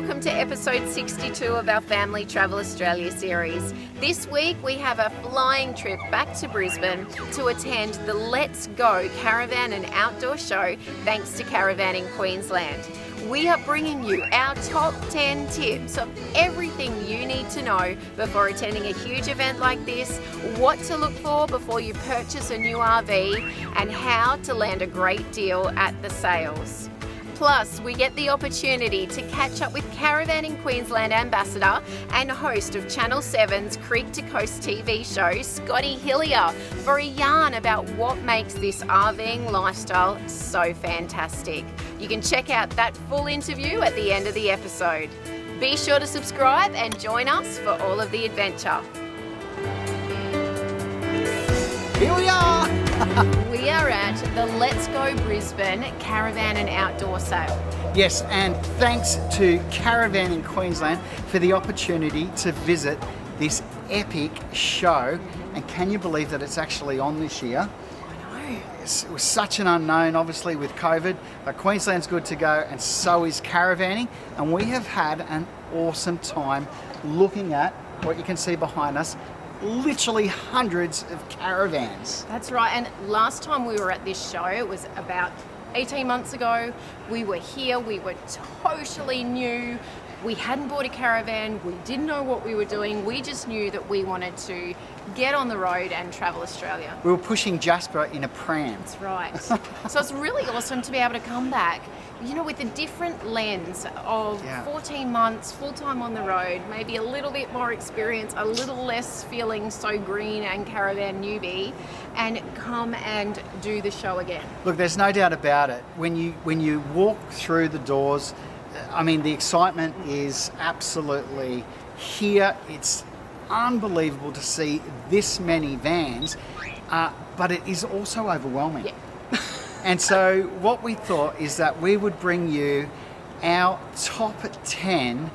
welcome to episode 62 of our Family Travel Australia series. This week we have a flying trip back to Brisbane to attend the Let's Go Caravan and Outdoor Show thanks to Caravanning Queensland. We are bringing you our top 10 tips of everything you need to know before attending a huge event like this, what to look for before you purchase a new RV, and how to land a great deal at the sales. Plus, we get the opportunity to catch up with Caravanning Queensland Ambassador and host of Channel 7's Creek to Coast TV show, Scotty Hillier, for a yarn about what makes this RVing lifestyle so fantastic. You can check out that full interview at the end of the episode. Be sure to subscribe and join us for all of the adventure. Here we are! We are at the Let's Go Brisbane Caravan and Outdoor Sale. Yes, and thanks to Caravanning Queensland for the opportunity to visit this epic show. And can you believe that it's actually on this year? I know. It was such an unknown, obviously, with COVID, but Queensland's good to go, and so is Caravanning. And we have had an awesome time looking at what you can see behind us. Literally hundreds of caravans. That's right, and last time we were at this show, it was about 18 months ago. We were here, we were totally new. We hadn't bought a caravan, we didn't know what we were doing. We just knew that we wanted to get on the road and travel Australia. We were pushing Jasper in a pram. That's right. So it's really awesome to be able to come back, you know, with a different lens of 14 months, full-time on the road, maybe a little bit more experience, a little less feeling so green and caravan newbie, and come and do the show again. Look, there's no doubt about it. When you walk through the doors, I mean, the excitement is absolutely here. It's unbelievable to see this many vans, but it is also overwhelming. Yeah. And so what we thought is that we would bring you our top 10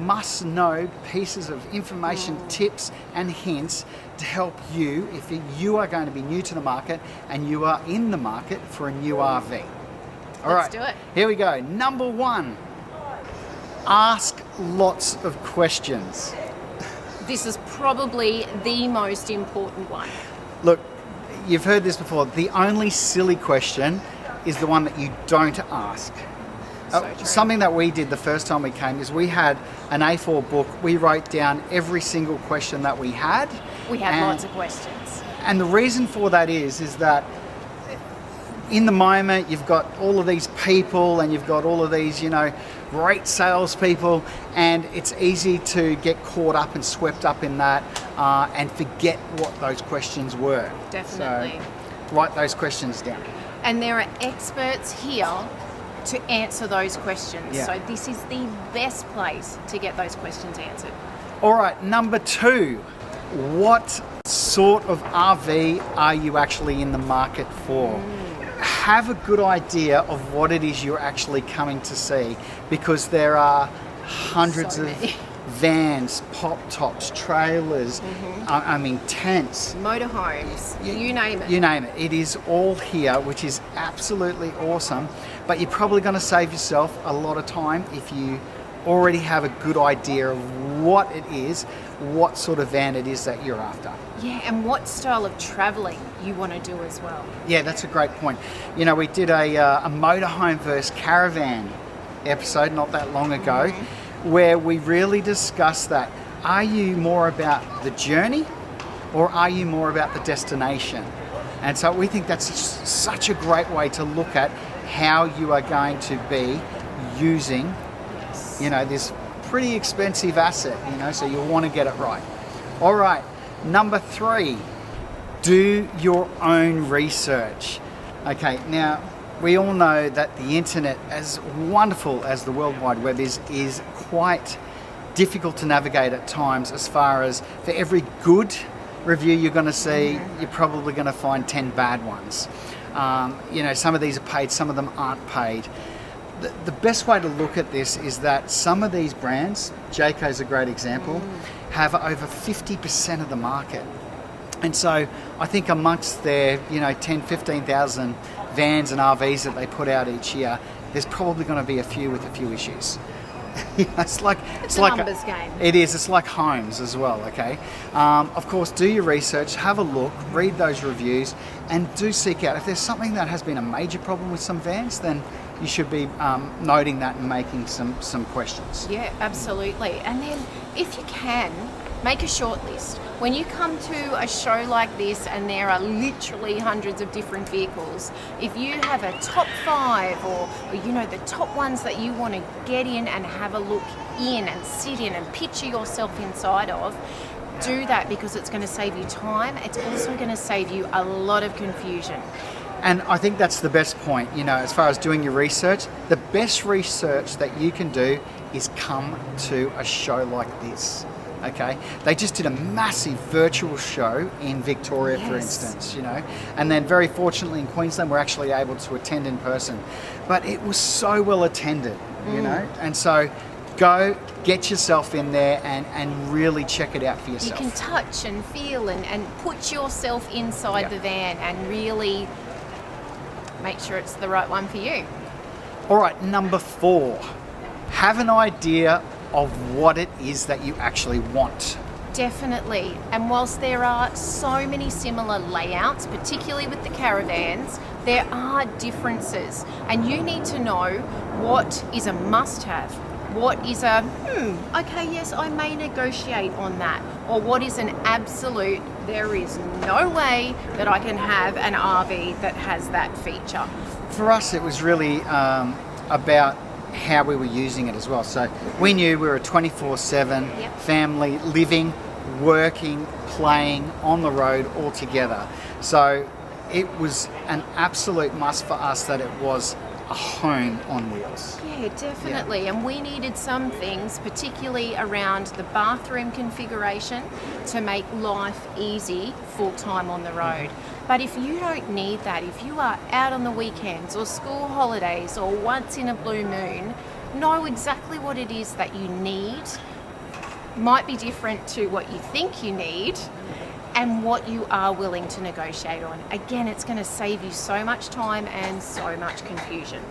must-know pieces of information, tips and hints to help you if you are going to be new to the market and you are in the market for a new RV. All right, Let's do it. Here we go. Number 1, ask lots of questions. This is probably the most important one. Look, you've heard this before. The only silly question is the one that you don't ask. So true. Something that we did the first time we came is we had an A4 book. We wrote down every single question that we had. We had lots of questions. And the reason for that is that in the moment you've got all of these people and you've got all of these, you know, great salespeople, and it's easy to get caught up and swept up in that and forget what those questions were. Definitely. So write those questions down. And there are experts here to answer those questions. Yeah. So this is the best place to get those questions answered. All right, number 2, what sort of RV are you actually in the market for? Have a good idea of what it is you're actually coming to see, because there are hundreds of vans, pop tops, trailers, I mean tents, Motorhomes, you name it. you name it. It is all here, which is absolutely awesome, but you're probably going to save yourself a lot of time if you already have a good idea of what it is, what sort of van it is that you're after. Yeah, and what style of travelling you want to do as well. Yeah, that's a great point. You know, we did a motorhome versus caravan episode not that long ago, where we really discussed that. Are you more about the journey or are you more about the destination? And so we think that's such a great way to look at how you are going to be using, you know, this pretty expensive asset, you know, so you'll want to get it right. All right, number 3, do your own research. Okay, now we all know that the internet, as wonderful as the World Wide Web is quite difficult to navigate at times, as far as for every good review you're going to see, you're probably going to find 10 bad ones. You know, some of these are paid, some of them aren't paid. The best way to look at this is that some of these brands, Jayco's a great example, have over 50% of the market. And so I think amongst their, you know, 10, 15,000 vans and RVs that they put out each year, there's probably going to be a few with a few issues. It's like It's a numbers game. It is. It's like homes as well. Okay. Of course, do your research, have a look, read those reviews, and do seek out if there's something that has been a major problem with some vans. Then you should be noting that and making some questions. Yeah, absolutely. And then if you can, make a short list. When you come to a show like this and there are literally hundreds of different vehicles, if you have a top 5 or the top ones that you want to get in and have a look in and sit in and picture yourself inside of, do that, because it's going to save you time. It's also going to save you a lot of confusion. And I think that's the best point, as far as doing your research. The best research that you can do is come to a show like this. Okay, they just did a massive virtual show in Victoria, for instance, and then very fortunately in Queensland we're actually able to attend in person. But it was so well attended, and so go get yourself in there and really check it out for yourself. You can touch and feel and put yourself inside the van and really make sure it's the right one for you. All right, number 4, have an idea of what it is that you actually want. Definitely. And whilst there are so many similar layouts, particularly with the caravans, there are differences. And you need to know what is a must-have, what is a, okay, yes, I may negotiate on that, or what is an absolute, there is no way that I can have an RV that has that feature. For us, it was really about how we were using it as well. So we knew we were a 24/7 family, living, working, playing on the road all together. So it was an absolute must for us that it was a home on wheels. Yeah, definitely. Yeah. And we needed some things, particularly around the bathroom configuration, to make life easy full-time on the road. But if you don't need that, if you are out on the weekends or school holidays or once in a blue moon, know exactly what it is that you need. Might be different to what you think you need and what you are willing to negotiate on. Again, it's going to save you so much time and so much confusion.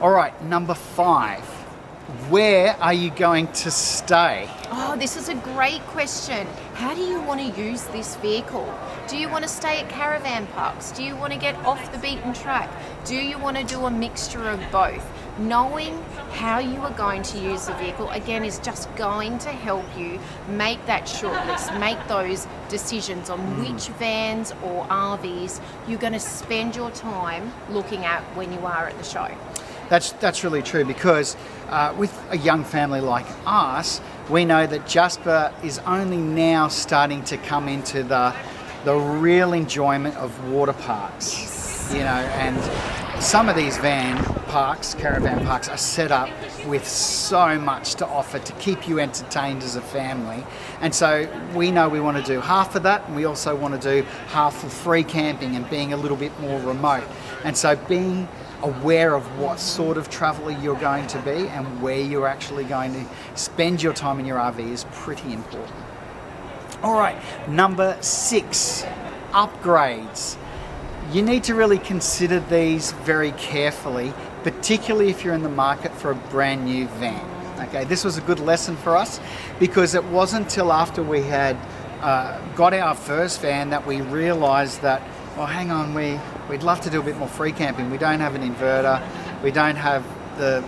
All right, number 5. Where are you going to stay? Oh, this is a great question. How do you want to use this vehicle? Do you want to stay at caravan parks? Do you want to get off the beaten track? Do you want to do a mixture of both? Knowing how you are going to use the vehicle, again, is just going to help you make that shortlist, make those decisions on which vans or RVs you're going to spend your time looking at when you are at the show. That's really true, because with a young family like us, we know that Jasper is only now starting to come into the real enjoyment of water parks. Yes. And some of these caravan parks are set up with so much to offer to keep you entertained as a family. And so we know we want to do half of that, and we also want to do half for free camping and being a little bit more remote. And so being aware of what sort of traveller you're going to be and where you're actually going to spend your time in your RV is pretty important. All right, number 6, upgrades. You need to really consider these very carefully, particularly if you're in the market for a brand new van. Okay, this was a good lesson for us, because it wasn't until after we had got our first van that we realised that, well, hang on, we'd love to do a bit more free camping. We don't have an inverter. We don't have the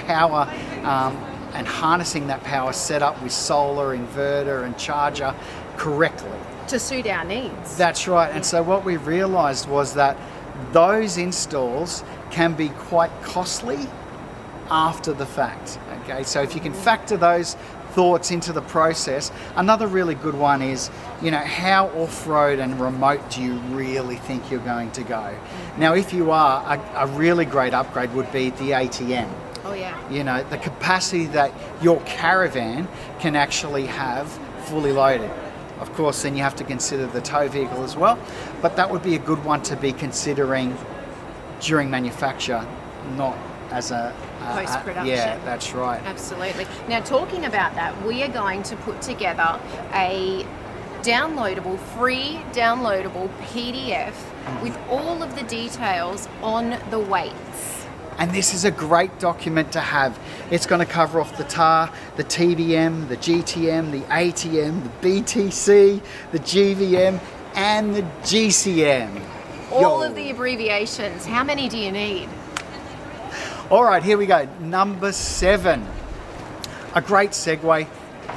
power and harnessing that power set up with solar, inverter and charger correctly. To suit our needs. That's right. And so what we realised was that those installs can be quite costly after the fact. Okay, so if you can factor those thoughts into the process. Another really good one is, how off-road and remote do you really think you're going to go? Now, if you are, a really great upgrade would be the ATM. Oh yeah. The capacity that your caravan can actually have fully loaded. Of course, then you have to consider the tow vehicle as well, but that would be a good one to be considering during manufacture, not as a post-production. Yeah, that's right. Absolutely. Now, talking about that, we are going to put together a free downloadable PDF with all of the details on the weights. And this is a great document to have. It's going to cover off the TAR, the TBM, the GTM, the ATM, the BTC, the GVM, and the GCM. All of the abbreviations. How many do you need? All right, here we go. Number 7. A great segue,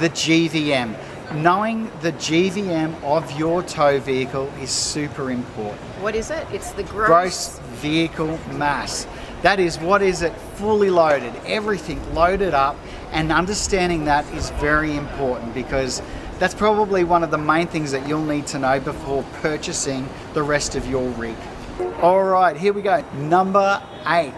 the GVM. Knowing the GVM of your tow vehicle is super important. What is it? It's the Gross vehicle mass. That is, what is it fully loaded, everything loaded up, and understanding that is very important because that's probably one of the main things that you'll need to know before purchasing the rest of your rig. All right, here we go. Number 8.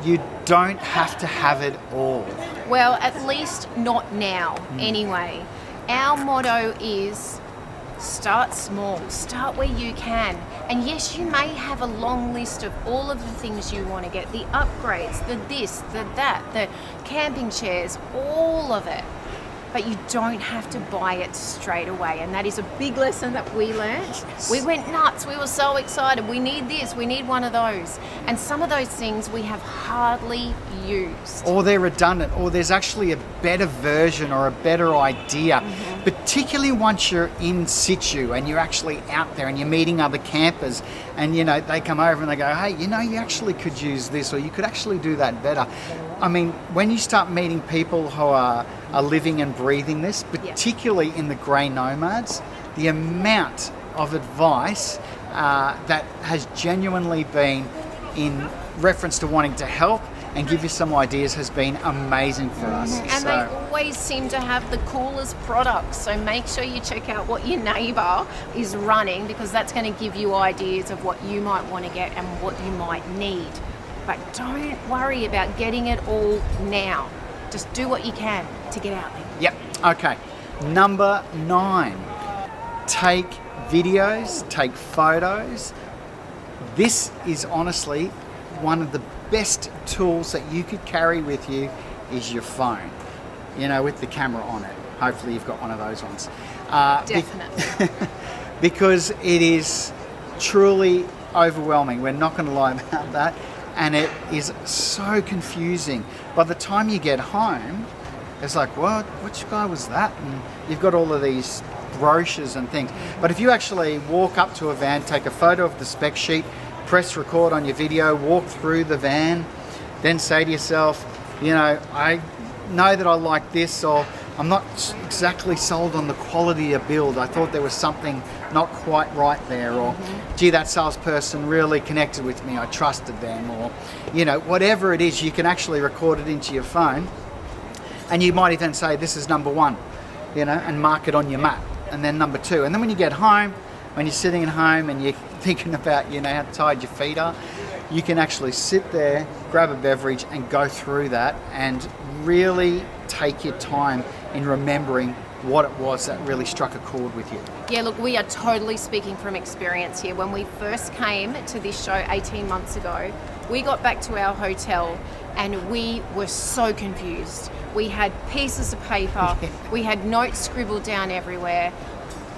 You don't have to have it all. Well, at least not now, anyway. Our motto is start small, start where you can. And yes, you may have a long list of all of the things you want to get, the upgrades, the this, the that, the camping chairs, all of it. But you don't have to buy it straight away. And that is a big lesson that we learned. Yes. We went nuts. We were so excited. We need this. We need one of those. And some of those things we have hardly used. Or they're redundant, or there's actually a better version or a better idea, particularly once you're in situ and you're actually out there and you're meeting other campers and, you know, they come over and they go, hey, you know, you actually could use this or you could actually do that better. I mean, when you start meeting people who are living and breathing this, particularly in the grey nomads, the amount of advice that has genuinely been in reference to wanting to help and give you some ideas has been amazing for us. And they always seem to have the coolest products. So make sure you check out what your neighbour is running because that's going to give you ideas of what you might want to get and what you might need. But don't worry about getting it all now. Just do what you can to get out there. Yep. Okay. Number 9. Take videos, take photos. This is honestly one of the best tools that you could carry with you is your phone. You know, with the camera on it. Hopefully you've got one of those ones. Definitely. Because it is truly overwhelming. We're not going to lie about that. And it is so confusing. By the time you get home, it's like, what? Which guy was that? And you've got all of these brochures and things. But if you actually walk up to a van, take a photo of the spec sheet, press record on your video, walk through the van, then say to yourself, you know, I know that I like this, or I'm not exactly sold on the quality of build. I thought there was something not quite right there, or gee, that salesperson really connected with me. I trusted them, or, you know, whatever it is, you can actually record it into your phone, and you might even say, this is number 1, you know, and mark it on your map, and then number 2. And then when you get home, when you're sitting at home and you're thinking about, you know, how tired your feet are, you can actually sit there, grab a beverage and go through that and really take your time in remembering what it was that really struck a chord with you. Yeah, look, we are totally speaking from experience here. When we first came to this show 18 months ago, we got back to our hotel and we were so confused. We had pieces of paper, we had notes scribbled down everywhere.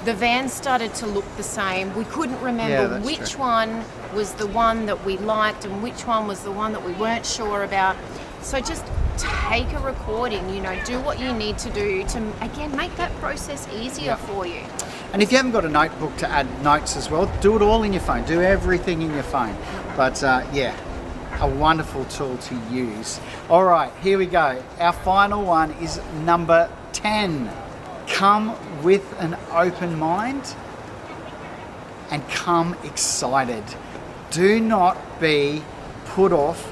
The van started to look the same. We couldn't remember which one was the one that we liked and which one was the one that we weren't sure about. So just take a recording, you know, do what you need to do to, again, make that process easier for you. And if you haven't got a notebook to add notes as well, do it all in your phone. Do everything in your phone. But yeah, a wonderful tool to use. All right, here we go. Our final one is number 10. Come with an open mind and come excited. Do not be put off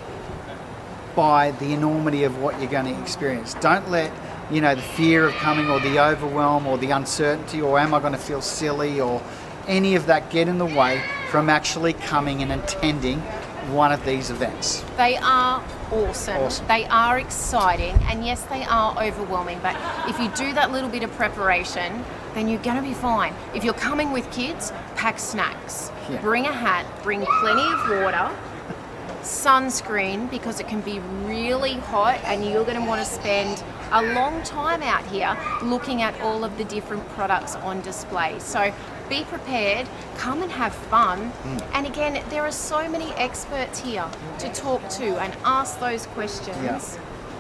by the enormity of what you're going to experience. Don't let, you know, the fear of coming or the overwhelm or the uncertainty or am I going to feel silly or any of that get in the way from actually coming and attending one of these events. They are awesome. They are exciting, and yes, they are overwhelming, but if you do that little bit of preparation, then you're going to be fine. If you're coming with kids, pack snacks. Bring a hat, bring plenty of water, sunscreen, because it can be really hot and you're going to want to spend a long time out here looking at all of the different products on display. So be prepared, come and have fun. And again, there are so many experts here to talk to and ask those questions. Yeah.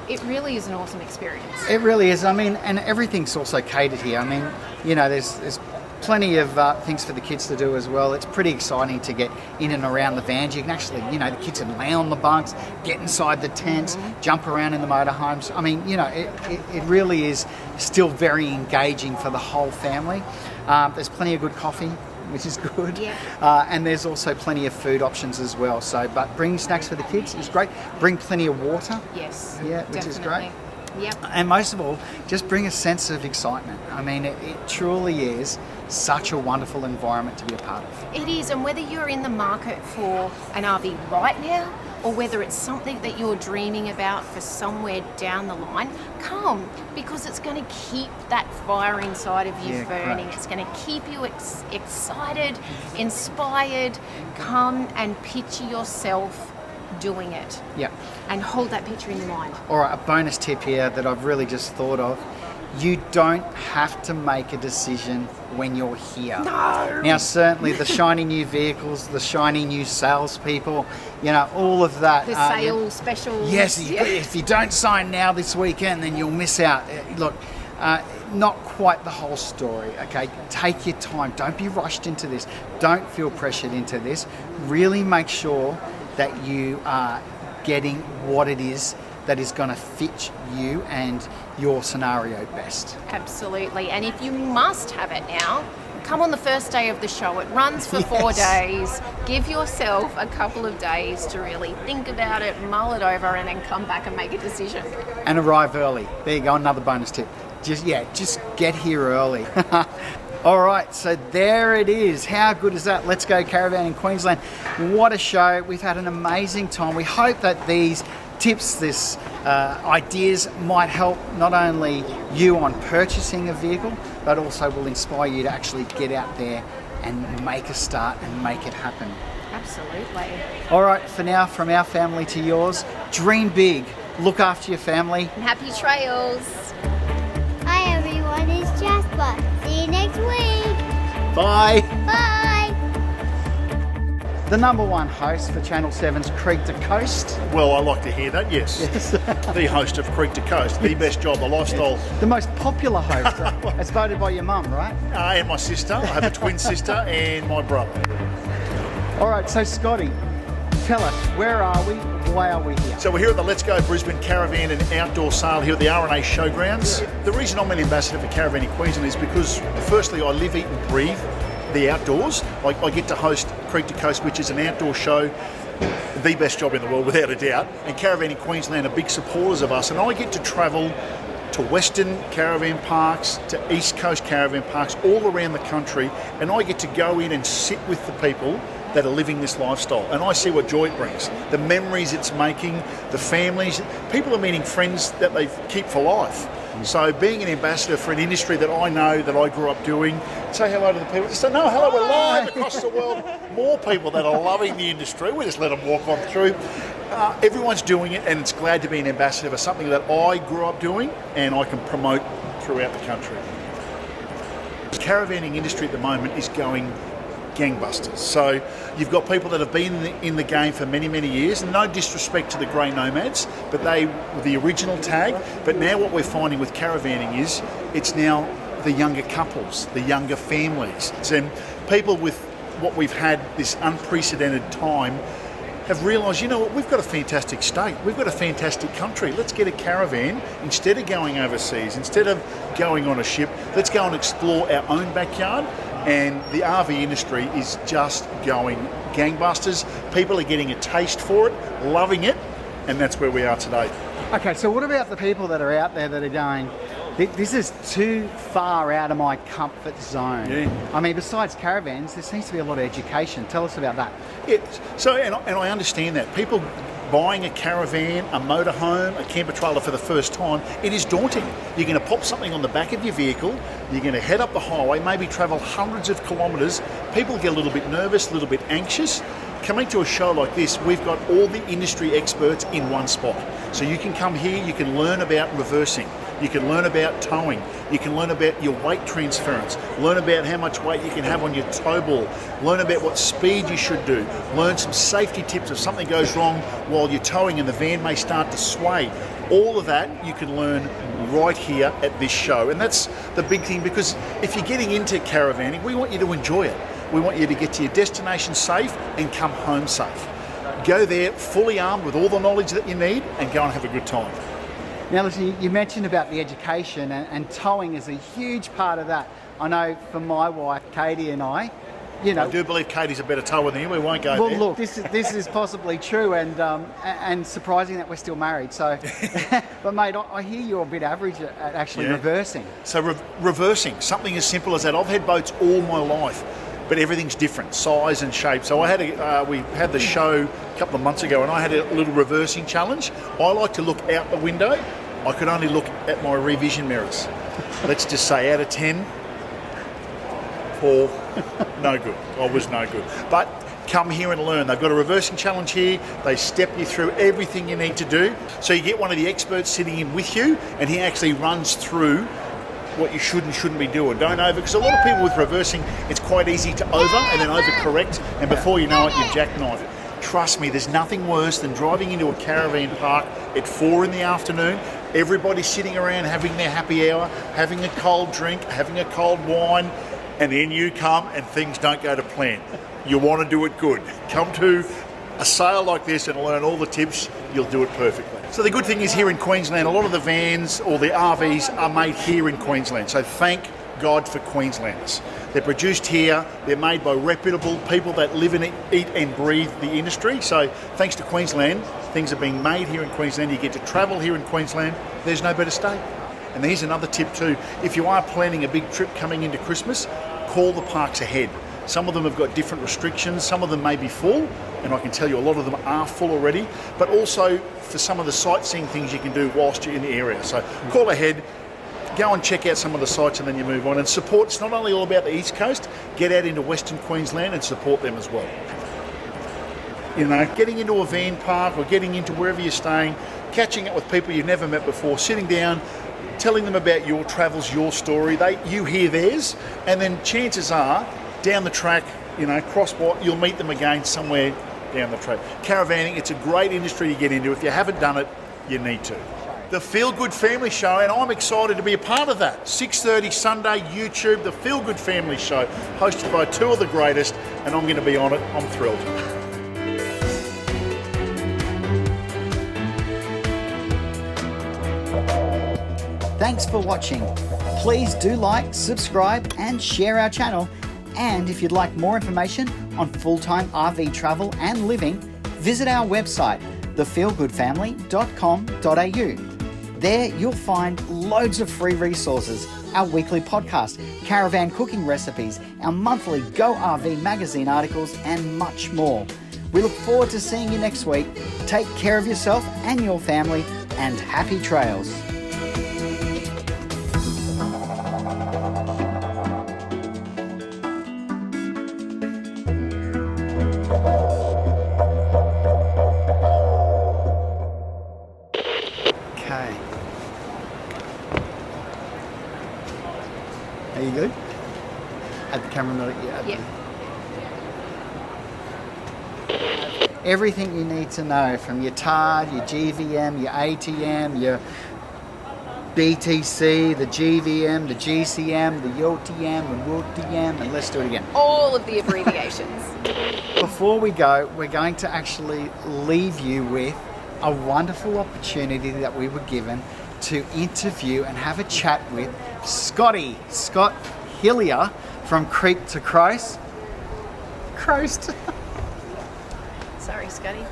It really is an awesome experience. It really is. I mean, and everything's also catered here. I mean, you know, there's plenty of things for the kids to do as well. It's pretty exciting to get in and around the vans. You can actually, you know, the kids can lay on the bunks, get inside the tents, jump around in the motorhomes. I mean, you know, it really is still very engaging for the whole family. There's plenty of good coffee, which is good. Yeah. And there's also plenty of food options as well. So, but bringing snacks for the kids is great. Bring plenty of water. Yes. Yeah, which is great. Yep. And most of all, just bring a sense of excitement. I mean, it truly is such a wonderful environment to be a part of. It is, and whether you're in the market for an RV right now, or whether it's something that you're dreaming about for somewhere down the line, come, because it's going to keep that fire inside of you burning. Correct. It's going to keep you excited, inspired. Come and picture yourself doing it. Yeah. And hold that picture in your mind. All right, a bonus tip here that I've really just thought of. You don't have to make a decision when you're here. No! Now, certainly the shiny new vehicles, the shiny new salespeople, you know, all of that. The sale specials. Yes, if you don't sign now this weekend, then you'll miss out. Look, not quite the whole story, okay? Take your time. Don't be rushed into this. Don't feel pressured into this. Really make sure that you are getting what it is that is going to fit you and your scenario best. Absolutely. And if you must have it now, come on the first day of the show. It runs for 4 days. Give yourself a couple of days to really think about it, mull it over, and then come back and make a decision. And arrive early. There you go, another bonus tip. Just get here early. All right, so there it is. How good is that? Let's go Caravanning Queensland. What a show. We've had an amazing time. We hope that these tips, this ideas might help not only you on purchasing a vehicle, but also will inspire you to actually get out there and make a start and make it happen. Absolutely. All right, for now, from our family to yours, dream big, look after your family. And happy trails. Hi everyone, it's Jasper. See you next week. Bye. Bye. The number one host for Channel 7's Creek to Coast. Well, I like to hear that, yes. The host of Creek to Coast, the best job, the lifestyle. The most popular host. As voted by your mum, right? And my sister. I have a twin sister and my brother. All right, so Scotty, tell us, where are we? Why are we here? So we're here at the Let's Go Brisbane Caravan and Outdoor Sale here at the RNA Showgrounds. The reason I'm an ambassador for Caravanning Queensland is because, firstly, I live, eat and breathe the outdoors. I get to host Creek to Coast, which is an outdoor show, the best job in the world without a doubt, and Caravanning Queensland are big supporters of us, and I get to travel to Western caravan parks, to East Coast caravan parks, all around the country, and I get to go in and sit with the people that are living this lifestyle, and I see what joy it brings, the memories it's making, the families, people are meeting friends that they keep for life. So being an ambassador for an industry that I know, that I grew up doing, say hello to the people. Just say, no, hello, we're live across the world. More people that are loving the industry. We just let them walk on through. Everyone's doing it, and it's glad to be an ambassador for something that I grew up doing and I can promote throughout the country. The caravanning industry at the moment is going gangbusters. So you've got people that have been in the game for many, many years, and no disrespect to the grey nomads, but they were the original tag. But now what we're finding with caravanning is it's now the younger couples, the younger families. And people with what we've had, this unprecedented time, have realised, you know what, we've got a fantastic state, we've got a fantastic country, let's get a caravan. Instead of going overseas, instead of going on a ship, let's go and explore our own backyard. And the RV industry is just going gangbusters. People are getting a taste for it, loving it, and that's where we are today. Okay, so what about the people that are out there that are going, this is too far out of my comfort zone? Yeah. I mean, besides caravans, there seems to be a lot of education. Tell us about that. So I understand that. People buying a caravan, a motorhome, a camper trailer for the first time, it is daunting. You're going to pop something on the back of your vehicle, you're going to head up the highway, maybe travel hundreds of kilometres. People get a little bit nervous, a little bit anxious. Coming to a show like this, we've got all the industry experts in one spot. So you can come here, you can learn about reversing, You can learn about towing. You can learn about your weight transference. Learn about how much weight you can have on your tow ball. Learn about what speed you should do. Learn some safety tips if something goes wrong while you're towing and the van may start to sway. All of that you can learn right here at this show. And that's the big thing, because if you're getting into caravanning, we want you to enjoy it. We want you to get to your destination safe and come home safe. Go there fully armed with all the knowledge that you need and go and have a good time. Now listen, you mentioned about the education, and towing is a huge part of that. I know for my wife, Katie, and I do believe Katie's a better tower than you. We won't go well, there. look, this is possibly true, and surprising that we're still married. So, but mate, I hear you're a bit average at actually reversing. So reversing, something as simple as that. I've had boats all my life, but everything's different, size and shape. So we had the show a couple of months ago, and I had a little reversing challenge. I like to look out the window. I could only look at my revision mirrors. Let's just say out of 10, 4, no good. I was no good. But come here and learn. They've got a reversing challenge here. They step you through everything you need to do. So you get one of the experts sitting in with you, and he actually runs through what you should and shouldn't be doing. Don't over, because a lot of people with reversing, it's quite easy to over and then overcorrect, and before you know it, you jackknife it. Trust me, there's nothing worse than driving into a caravan park at 4 in the afternoon, everybody's sitting around having their happy hour, having a cold drink, having a cold wine, and then you come and things don't go to plan. You want to do it good. Come to a sale like this and learn all the tips, you'll do it perfectly. So the good thing is here in Queensland, a lot of the vans or the RVs are made here in Queensland. So thank God for Queenslanders. They're produced here, they're made by reputable people that live and eat and breathe the industry. So thanks to Queensland, things are being made here in Queensland. You get to travel here in Queensland. There's no better state. And here's another tip too. If you are planning a big trip coming into Christmas, call the parks ahead. Some of them have got different restrictions. Some of them may be full, and I can tell you a lot of them are full already, but also for some of the sightseeing things you can do whilst you're in the area. So call ahead, go and check out some of the sites, and then you move on. And support, it's not only all about the East Coast, get out into Western Queensland and support them as well. You know, getting into a van park or getting into wherever you're staying, catching up with people you've never met before, sitting down, telling them about your travels, your story, you hear theirs, and then chances are, down the track, you'll meet them again somewhere down the track. Caravanning, it's a great industry to get into. If you haven't done it, you need to. The Feel Good Family Show, and I'm excited to be a part of that. 6:30 Sunday, YouTube, the Feel Good Family Show, hosted by two of the greatest, and I'm going to be on it. I'm thrilled. Thanks for watching. Please do like, subscribe, and share our channel. And if you'd like more information on full-time RV travel and living, visit our website, thefeelgoodfamily.com.au. There you'll find loads of free resources, our weekly podcast, caravan cooking recipes, our monthly Go RV magazine articles, and much more. We look forward to seeing you next week. Take care of yourself and your family, and happy trails. Are you good? Had the camera not yet? Yeah. Everything you need to know, from your TARD, your GVM, your ATM, your BTC, the GVM, the GCM, the YOTM, the WOTM, and let's do it again. All of the abbreviations. Before we go, we're going to actually leave you with a wonderful opportunity that we were given to interview and have a chat with Scott Hillier from Creek to Coast. Sorry, Scotty.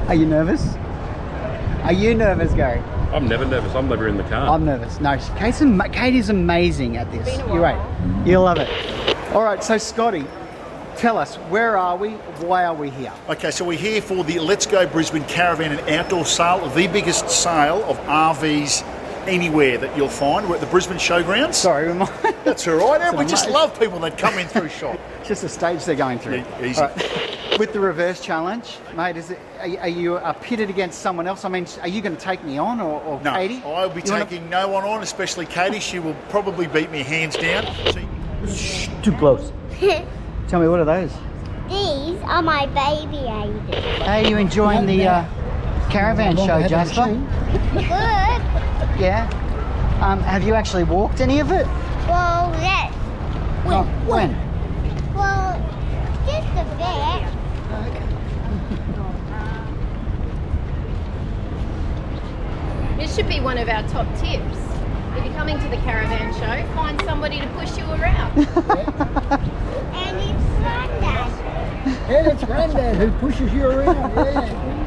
Are you nervous? Are you nervous, Gary? I'm never nervous. I'm never in the car. I'm nervous. No, Katie's amazing at this. Been a You're while. right. You'll love it. All right, so Scotty, tell us, where are we? Why are we here? Okay, so we're here for the Let's Go Brisbane Caravan and Outdoor Sale, the biggest sale of RVs anywhere that you'll find. We're at the Brisbane Showgrounds. Sorry, That's all right. We just love people that come in through shop. Just the stage they're going through. Yeah, easy. All right. With the reverse challenge, mate, are you pitted against someone else? I mean, are you going to take me on or No, Katie? I'll be taking no one on, especially Katie. She will probably beat me hands down. Too close. Tell me, what are those? These are my baby aiders. Hey, are you enjoying the caravan show, Jasper? Good. Yeah. Have you actually walked any of it? Well, yes. When? Well, just a bit. This should be one of our top tips. If you're coming to the caravan show, find somebody to push you around. And it's Granddad. And it's Granddad who pushes you around, yeah.